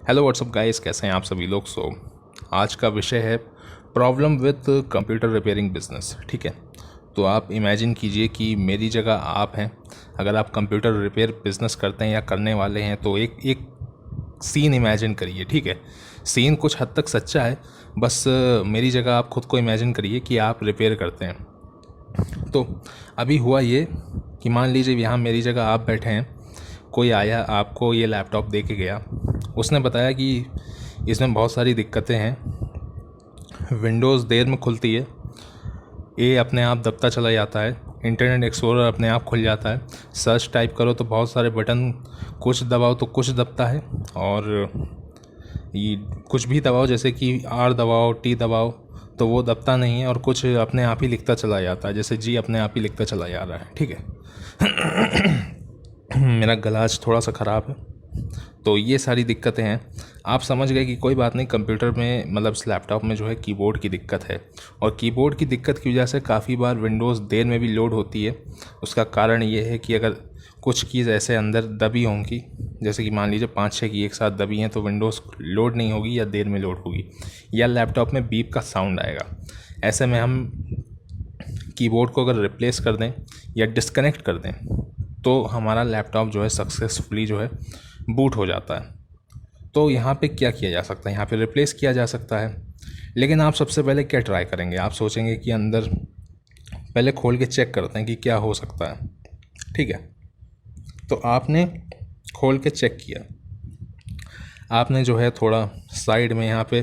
Hello what's up guys, कैसे हैं आप सभी लोग। आज का विषय है problem with computer repairing business. ठीक है, तो आप इमेजिन कीजिए कि मेरी जगह आप हैं। अगर आप कंप्यूटर रिपेयर बिजनेस करते हैं या करने वाले हैं तो एक एक सीन इमेजिन करिए। ठीक है, सीन कुछ हद तक सच्चा है, बस मेरी जगह आप खुद को इमेजिन करिए कि आप रिपेयर करते हैं। तो अभी हुआ ये कि मान लीजिए यहाँ मेरी जगह आप बैठे हैं, कोई आया आपको ये लैपटॉप दे के गया। उसने बताया कि इसमें बहुत सारी दिक्कतें हैं, विंडोज़ देर में खुलती है, ये अपने आप दबता चला जाता है, इंटरनेट एक्सप्लोरर अपने आप खुल जाता है, सर्च टाइप करो तो बहुत सारे बटन, कुछ दबाओ तो कुछ दबता है, और ये कुछ भी दबाओ जैसे कि आर दबाओ टी दबाओ तो वो दबता नहीं है, और कुछ अपने आप ही लिखता चला जाता है, जैसे जी अपने आप ही लिखता चला जा रहा है। ठीक है। मेरा गला आज थोड़ा सा ख़राब है, तो ये सारी दिक्कतें हैं। आप समझ गए कि कोई बात नहीं, कंप्यूटर में मतलब इस लैपटॉप में जो है कीबोर्ड की दिक्कत है, और कीबोर्ड की दिक्कत की वजह से काफ़ी बार विंडोज़ देर में भी लोड होती है। उसका कारण ये है कि अगर कुछ कीज़ ऐसे अंदर दबी होंगी, जैसे कि मान लीजिए 5-6 की एक साथ दबी हैं, तो विंडोज़ लोड नहीं होगी या देर में लोड होगी, या लैपटॉप में बीप का साउंड आएगा। ऐसे में हम कीबोर्ड को अगर रिप्लेस कर दें या डिस्कनेक्ट कर दें तो हमारा लैपटॉप जो है सक्सेसफुली जो है बूट हो जाता है। तो यहाँ पे क्या किया जा सकता है, यहाँ पे रिप्लेस किया जा सकता है। लेकिन आप सबसे पहले क्या ट्राई करेंगे, आप सोचेंगे कि अंदर पहले खोल के चेक करते हैं कि क्या हो सकता है। ठीक है, तो आपने खोल के चेक किया, आपने जो है थोड़ा साइड में यहाँ पे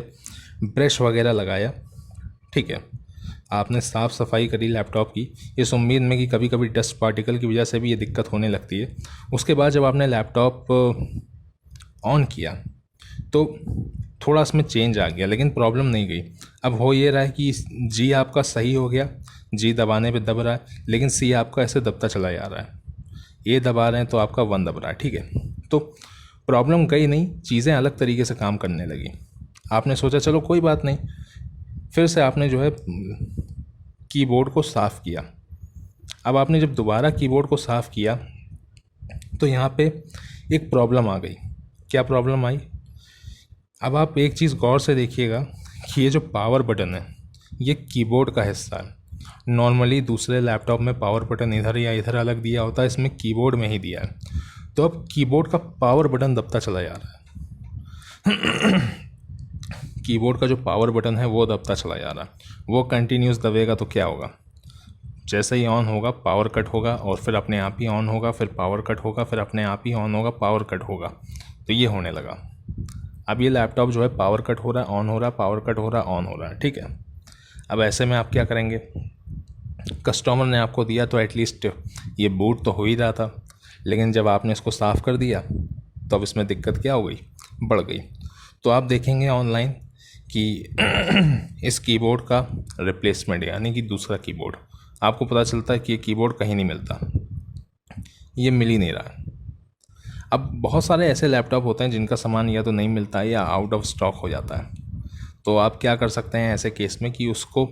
ब्रश वगैरह लगाया। ठीक है, आपने साफ़ सफाई करी लैपटॉप की, इस उम्मीद में कि कभी कभी डस्ट पार्टिकल की वजह से भी ये दिक्कत होने लगती है। उसके बाद जब आपने लैपटॉप ऑन किया तो थोड़ा इसमें चेंज आ गया, लेकिन प्रॉब्लम नहीं गई। अब हो ये रहा है कि जी आपका सही हो गया, जी दबाने पे दब रहा है, लेकिन सी आपका ऐसे दबता चला जा रहा है। ए दबा रहे हैं तो आपका 1 दब रहा है। ठीक है, तो प्रॉब्लम गई नहीं, चीज़ें अलग तरीके से काम करने लगी। आपने सोचा चलो कोई बात नहीं, फिर से आपने जो है कीबोर्ड को साफ़ किया। अब आपने जब दोबारा कीबोर्ड को साफ़ किया तो यहाँ पे एक प्रॉब्लम आ गई। क्या प्रॉब्लम आई, अब आप एक चीज़ गौर से देखिएगा कि ये जो पावर बटन है ये कीबोर्ड का हिस्सा है। नॉर्मली दूसरे लैपटॉप में पावर बटन इधर या इधर अलग दिया होता है, इसमें कीबोर्ड में ही दिया है। तो अब कीबोर्ड का पावर बटन दबता चला जा रहा है। कीबोर्ड का जो पावर बटन है वो दबता चला जा रहा है, वो कंटिन्यूस दबेगा तो क्या होगा, जैसे ही ऑन होगा पावर कट होगा, और फिर अपने आप ही ऑन होगा, फिर पावर कट होगा, फिर अपने आप ही ऑन होगा, पावर कट होगा। तो ये होने लगा। अब ये लैपटॉप जो है पावर कट हो रहा है, ऑन हो रहा है, पावर कट हो रहा है, ऑन हो रहा है। ठीक है, अब ऐसे में आप क्या करेंगे, कस्टमर ने आपको दिया तो एटलीस्ट ये बूट तो हो ही रहा था, लेकिन जब आपने इसको साफ़ कर दिया तो अब इसमें दिक्कत क्या हो गई, बढ़ गई। तो आप देखेंगे ऑनलाइन कि इस कीबोर्ड का रिप्लेसमेंट यानी कि दूसरा कीबोर्ड, आपको पता चलता है कि ये कीबोर्ड कहीं नहीं मिलता, ये मिल ही नहीं रहा है। अब बहुत सारे ऐसे लैपटॉप होते हैं जिनका सामान या तो नहीं मिलता है या आउट ऑफ स्टॉक हो जाता है। तो आप क्या कर सकते हैं ऐसे केस में कि उसको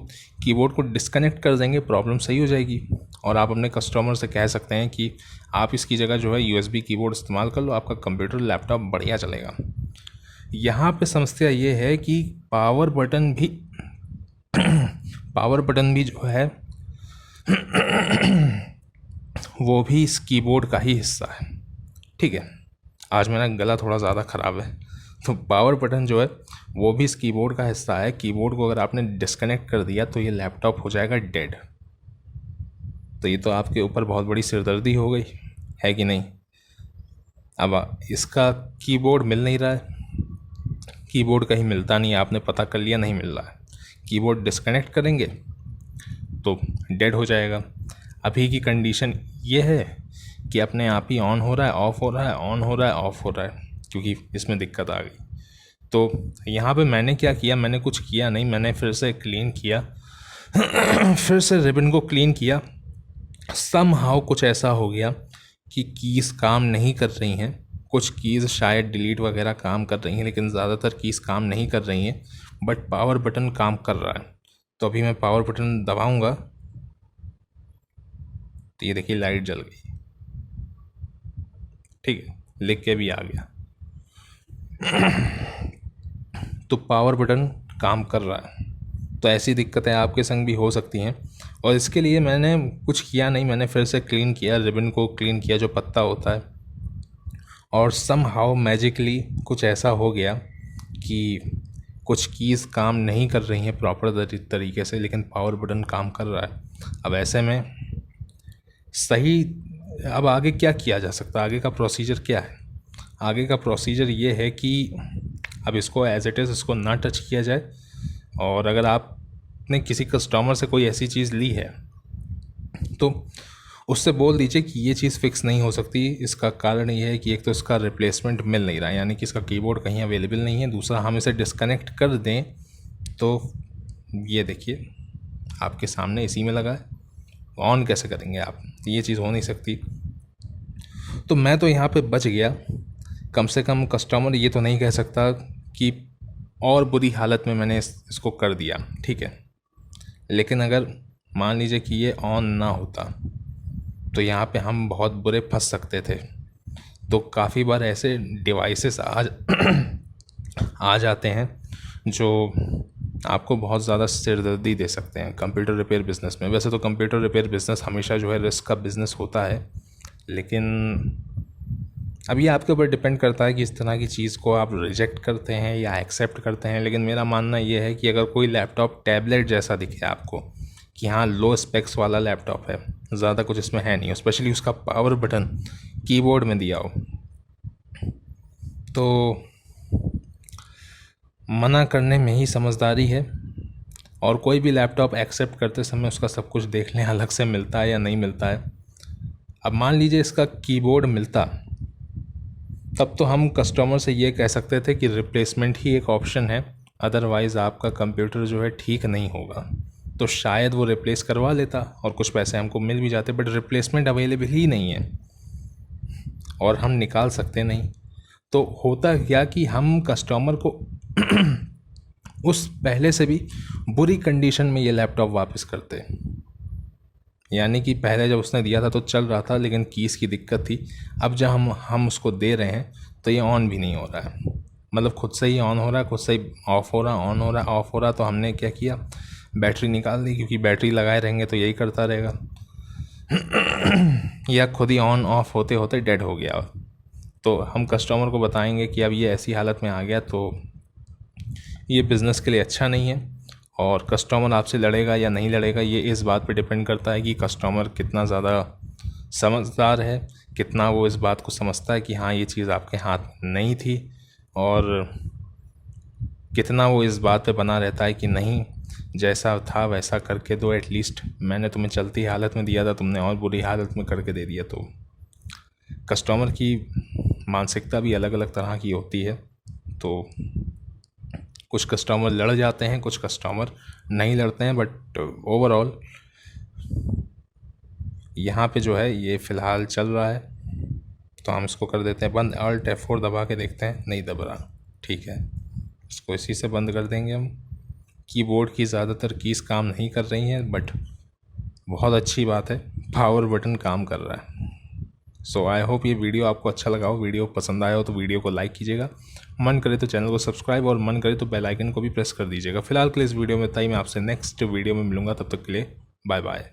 कीबोर्ड को डिस्कनेक्ट कर देंगे, प्रॉब्लम सही हो जाएगी, और आप अपने कस्टमर से कह सकते हैं कि आप इसकी जगह जो है यूएसबी कीबोर्ड इस्तेमाल कर लो, आपका कंप्यूटर लैपटॉप बढ़िया चलेगा। यहाँ पे समस्या ये है कि पावर बटन भी जो है वो भी इस कीबोर्ड का ही हिस्सा है। ठीक है, आज मेरा गला थोड़ा ज़्यादा ख़राब है, तो पावर बटन जो है वो भी इस कीबोर्ड का हिस्सा है। कीबोर्ड को अगर आपने डिस्कनेक्ट कर दिया तो ये लैपटॉप हो जाएगा डेड। तो ये तो आपके ऊपर बहुत बड़ी सिरदर्दी हो गई है कि नहीं। अब इसका कीबोर्ड मिल नहीं रहा है, कीबोर्ड कहीं मिलता नहीं है, आपने पता कर लिया नहीं मिल रहा है, कीबोर्ड डिस्कनेक्ट करेंगे तो डेड हो जाएगा। अभी की कंडीशन ये है कि अपने आप ही ऑन हो रहा है, ऑफ़ हो रहा है, ऑन हो रहा है, ऑफ़ हो रहा है, क्योंकि इसमें दिक्कत आ गई। तो यहाँ पे मैंने क्या किया, मैंने कुछ किया नहीं, मैंने फिर से क्लीन किया। फिर से रिबन को क्लीन किया। समहाउ कुछ ऐसा हो गया कि कीज़ काम नहीं कर रही हैं, कुछ कीज़ शायद डिलीट वगैरह काम कर रही हैं, लेकिन ज़्यादातर कीज़ काम नहीं कर रही हैं, बट पावर बटन काम कर रहा है। तो अभी मैं पावर बटन दबाऊंगा तो ये देखिए लाइट जल गई। ठीक है, लिख के भी आ गया। तो पावर बटन काम कर रहा है। तो ऐसी दिक्कतें आपके संग भी हो सकती हैं, और इसके लिए मैंने कुछ किया नहीं, मैंने फिर से क्लीन किया, रिबन को क्लीन किया जो पत्ता होता है, और सम हाउ मैजिकली कुछ ऐसा हो गया कि कुछ कीज़ काम नहीं कर रही हैं प्रॉपर तरीके से, लेकिन पावर बटन काम कर रहा है। अब ऐसे में सही, अब आगे क्या किया जा सकता है, आगे का प्रोसीजर क्या है? आगे का प्रोसीजर ये है कि अब इसको एज इट इज़ इसको ना टच किया जाए, और अगर आपने किसी कस्टमर से कोई ऐसी चीज़ ली है तो उससे बोल दीजिए कि ये चीज़ फिक्स नहीं हो सकती। इसका कारण ये है कि एक तो इसका रिप्लेसमेंट मिल नहीं रहा है, यानी कि इसका कीबोर्ड कहीं अवेलेबल नहीं है, दूसरा हम इसे डिस्कनेक्ट कर दें तो ये देखिए आपके सामने इसी में लगा है, ऑन कैसे करेंगे आप? ये चीज़ हो नहीं सकती। तो मैं तो यहाँ पे बच गया, कम से कम कस्टमर ये तो नहीं कह सकता कि और बुरी हालत में मैंने इसको कर दिया, ठीक है। लेकिन अगर मान लीजिए कि ये ऑन ना होता तो यहाँ पे हम बहुत बुरे फंस सकते थे। तो काफ़ी बार ऐसे डिवाइसेस आ जाते हैं जो आपको बहुत ज़्यादा सिरदर्दी दे सकते हैं कंप्यूटर रिपेयर बिज़नेस में। वैसे तो कंप्यूटर रिपेयर बिज़नेस हमेशा जो है रिस्क का बिज़नेस होता है, लेकिन अब ये आपके ऊपर डिपेंड करता है कि इस तरह की चीज़ को आप रिजेक्ट करते हैं या एक्सेप्ट करते हैं। लेकिन मेरा मानना ये है कि अगर कोई लैपटॉप टैबलेट जैसा दिखे आपको कि हाँ लो स्पेक्स वाला लैपटॉप है, ज़्यादा कुछ इसमें है नहीं, स्पेशली उसका पावर बटन कीबोर्ड में दिया हो, तो मना करने में ही समझदारी है। और कोई भी लैपटॉप एक्सेप्ट करते समय उसका सब कुछ देख लें अलग से मिलता है या नहीं मिलता है। अब मान लीजिए इसका कीबोर्ड मिलता, तब तो हम कस्टमर से ये कह सकते थे कि रिप्लेसमेंट ही एक ऑप्शन है, अदरवाइज़ आपका कंप्यूटर जो है ठीक नहीं होगा। तो शायद वो रिप्लेस करवा लेता और कुछ पैसे हमको मिल भी जाते, बट रिप्लेसमेंट अवेलेबल ही नहीं है और हम निकाल सकते नहीं। तो होता क्या कि हम कस्टमर को उस पहले से भी बुरी कंडीशन में ये लैपटॉप वापस करते। यानी कि पहले जब उसने दिया था तो चल रहा था, लेकिन कीज़ की दिक्कत थी। अब जब हम उसको दे रहे हैं तो ये ऑन भी नहीं हो रहा है, मतलब खुद से ही ऑन हो रहा है, खुद से ही ऑफ़ हो रहा, ऑन हो रहा, ऑफ़ हो रहा। तो हमने क्या किया, बैटरी निकाल दी, क्योंकि बैटरी लगाए रहेंगे तो यही करता रहेगा या खुद ही ऑन ऑफ होते होते डेड हो गया। तो हम कस्टमर को बताएंगे कि अब ये ऐसी हालत में आ गया तो ये बिज़नेस के लिए अच्छा नहीं है। और कस्टमर आपसे लड़ेगा या नहीं लड़ेगा ये इस बात पे डिपेंड करता है कि कस्टमर कितना ज़्यादा समझदार है, कितना वो इस बात को समझता है कि हाँ ये चीज़ आपके हाथ में नहीं थी, और कितना वो इस बात पे बना रहता है कि नहीं जैसा था वैसा करके दो, एटलीस्ट मैंने तुम्हें चलती हालत में दिया था, तुमने और बुरी हालत में करके दे दिया। तो कस्टमर की मानसिकता भी अलग अलग तरह की होती है। तो कुछ कस्टमर लड़ जाते हैं, कुछ कस्टमर नहीं लड़ते हैं, बट ओवरऑल यहाँ पे जो है ये फ़िलहाल चल रहा है। तो हम इसको कर देते हैं बंद, Alt F4 दबा के देखते हैं, नहीं दब रहा, ठीक है, इसको इसी से बंद कर देंगे हम। कीबोर्ड की ज़्यादातर कीज़ काम नहीं कर रही हैं, बट बहुत अच्छी बात है पावर बटन काम कर रहा है। सो आई होप ये वीडियो आपको अच्छा लगा हो। वीडियो पसंद आया हो तो वीडियो को लाइक कीजिएगा, मन करे तो चैनल को सब्सक्राइब, और मन करे तो बेल आइकन को भी प्रेस कर दीजिएगा। फिलहाल के लिए इस वीडियो में इतना ही। मैं आपसे नेक्स्ट वीडियो में मिलूंगा, तब तक के लिए बाय बाय।